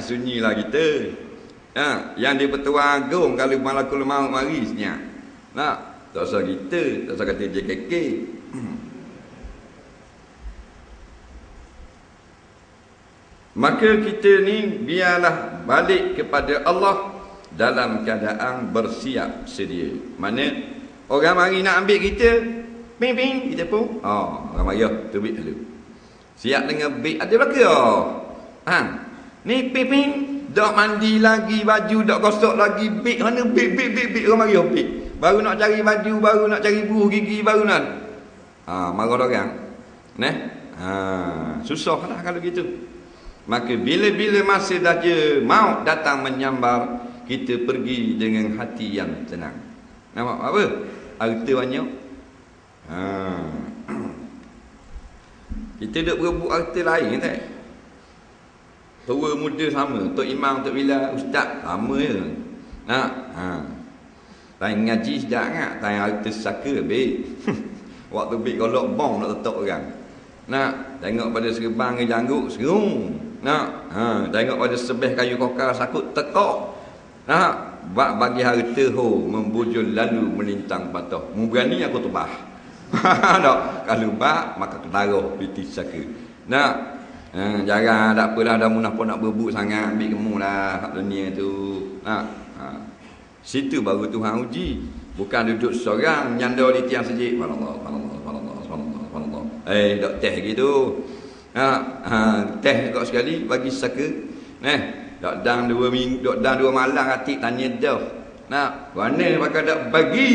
sunyilah kita. Yang di Pertuan Agong kalau malakul maut mari senyap. Tak usah kita, tak usah kata JKK. Maka kita ni biarlah balik kepada Allah dalam keadaan bersiap sedia. Mana orang mari nak ambil kita, ping kita pun orang mari tu beg dulu. Siap dengan beg ada belaka. Ni ping dak mandi lagi, baju dak gosok lagi, beg mana beg orang mari beg. Baru nak cari baju, baru nak cari buruh gigi, baru nak marah orang. Susahlah kalau gitu. Maka bila-bila masa saja maut datang menyambar, kita pergi dengan hati yang tenang. Nampak apa? Harta banyak. Kita duk berebut harta lain tak? Tua muda sama, Tok Imam, Tok Bila, Ustaz sama je. Lain ngaji sedap kan? Lain harta saka habis. Waktu beg golok bom nak tetok orang. Tengok pada serban ke janggut serung. Tengok pada sebeh kayu kokar sakut tekok. Bagi harta membujul lalu melintang patah. Mu berani aku tebah. Kalau bak maka ketaruh piti saka. Jangan tak apalah dah munah pun nak berebut sangat, ambil gemuk lah kat dunia tu. Situ baru Tuhan uji. Bukan duduk seorang nyanda di tiang sejik. Subhanallah. Dok teh gitu. Teh kau sekali bagi saka. Dok dang 2 minggu, dok dang 2 malam hati tanya dah. Mana pakai dak bagi.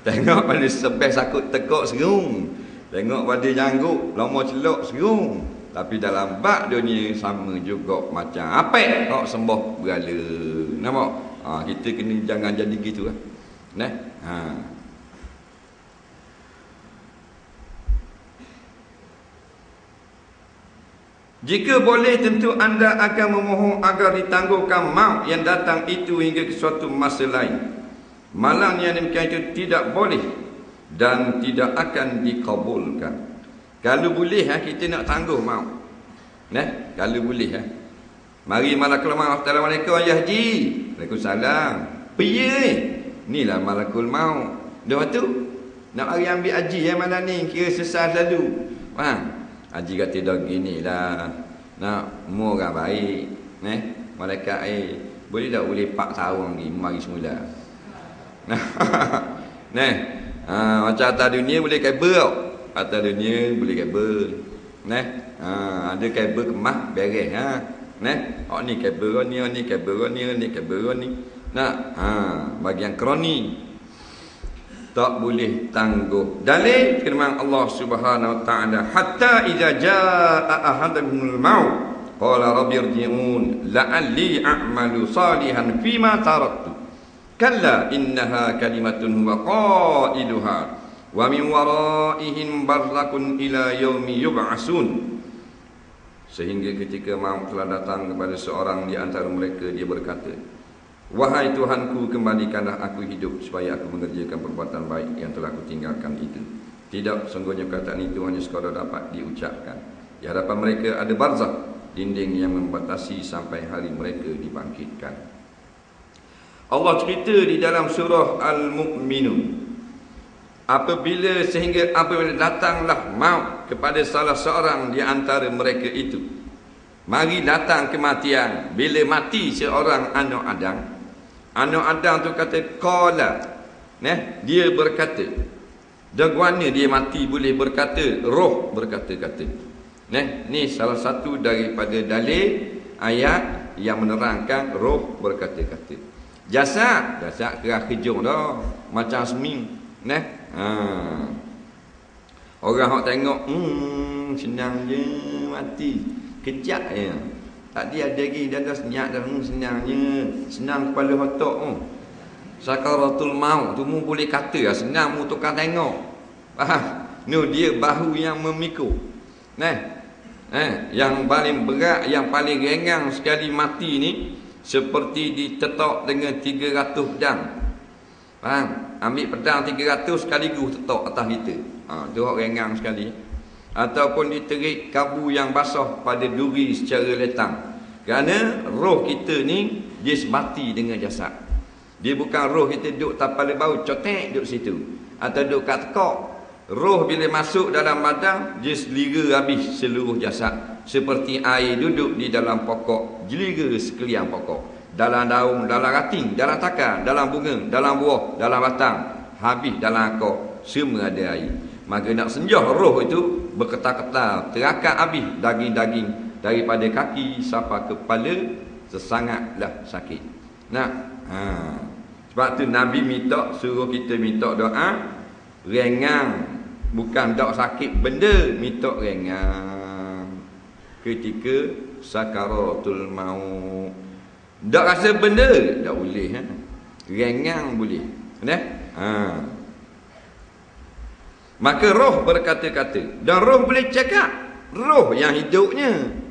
Tengok pada sebeh sakut tekok serung. Tengok pada janggut lama celok serung. Tapi dalam bak dunia sama juga macam apek kau sembah berhala. Nampak? Kita kena jangan jadi gitu lah. Jika boleh tentu anda akan memohon agar ditangguhkan maut yang datang itu hingga ke suatu masa lain. Malangnya demikian itu tidak boleh dan tidak akan dikabulkan. Kalau boleh kita nak tangguh maut. Kalau boleh mari malakul maut. Assalamualaikum ya Haji. Waalaikumsalam. Piye inilah malakul maut. Dah tu nak mari ambil haji malam ni kira sesat lalu. Haji kata dah ginilah. Nak umur orang baik. Malaikat boleh tak boleh 4 tahun lagi mari semula. Macam atas dunia boleh kabel tau. Atas dunia boleh kabel. Ada kabel kemas beres ni kabel ni, ni kabel ni, ni kabel ni. Bagian kroni tak boleh tangguh. Dalil firman Allah Subhanahu wa taala, hatta idza jaa ahadul maut qala rabbi irji'un la'alli a'malu salihan fima taraktu kalla innaha kalimatun huwa qailuha wa min waraihim barzakun ila yaumi yub'asun. Sehingga ketika maut telah datang kepada seorang di antara mereka, dia berkata, wahai Tuhanku, kembalikanlah aku hidup supaya aku mengerjakan perbuatan baik yang telah aku tinggalkan itu. Tidak, sungguhnya perkataan itu hanya sekadar dapat diucapkan. Di hadapan mereka ada barzakh, dinding yang membatasi sampai hari mereka dibangkitkan. Allah cerita di dalam surah Al-Mu'minun, apabila datanglah maut kepada salah seorang di antara mereka itu, mari datang kematian. Bila mati seorang anak Adam tu kata qala, dia berkata. Dagwana dia mati boleh berkata, roh berkata-kata. Ni salah satu daripada dalil ayat yang menerangkan roh berkata-kata. Jasad kerah kejung dah macam seming. Orang hok tengok senang je mati, kejap je. Tadi ada lagi dah senyap dah, senangnya, senang kepala otak sakaratul maut tu mu boleh kata senang mu tukar tengok. Dia bahu yang memikul. Yang paling berat, yang paling ringan sekali mati ni seperti ditetok dengan 300 pedang. Faham? Ambil pedang 300 sekaligus tetok atas kita. Tu hak ringan sekali. ataupun diterik kabu yang basah pada duri secara letang. Kerana roh kita ni dia sebati dengan jasad. Dia bukan roh kita duduk tapal bau cotek duduk situ atau duduk kat tekak. Roh bila masuk dalam badan dia selira habis seluruh jasad, seperti air duduk di dalam pokok, jelira sekalian pokok, dalam daun, dalam ranting, dalam takar, dalam bunga, dalam buah, dalam batang, habis dalam akar, semua ada air. Maka nak senjah roh itu berketar-ketar, terakak habis daging-daging daripada kaki sampai ke kepala, sesangatlah sakit. Nah, sebab tu Nabi minta, suruh kita minta doa ringan, bukan tak sakit benda, minta ringan ketika sakaratul maut. Tak rasa benda tak boleh, ringan boleh, Maka roh berkata-kata, dan roh boleh cakap, roh yang hidupnya.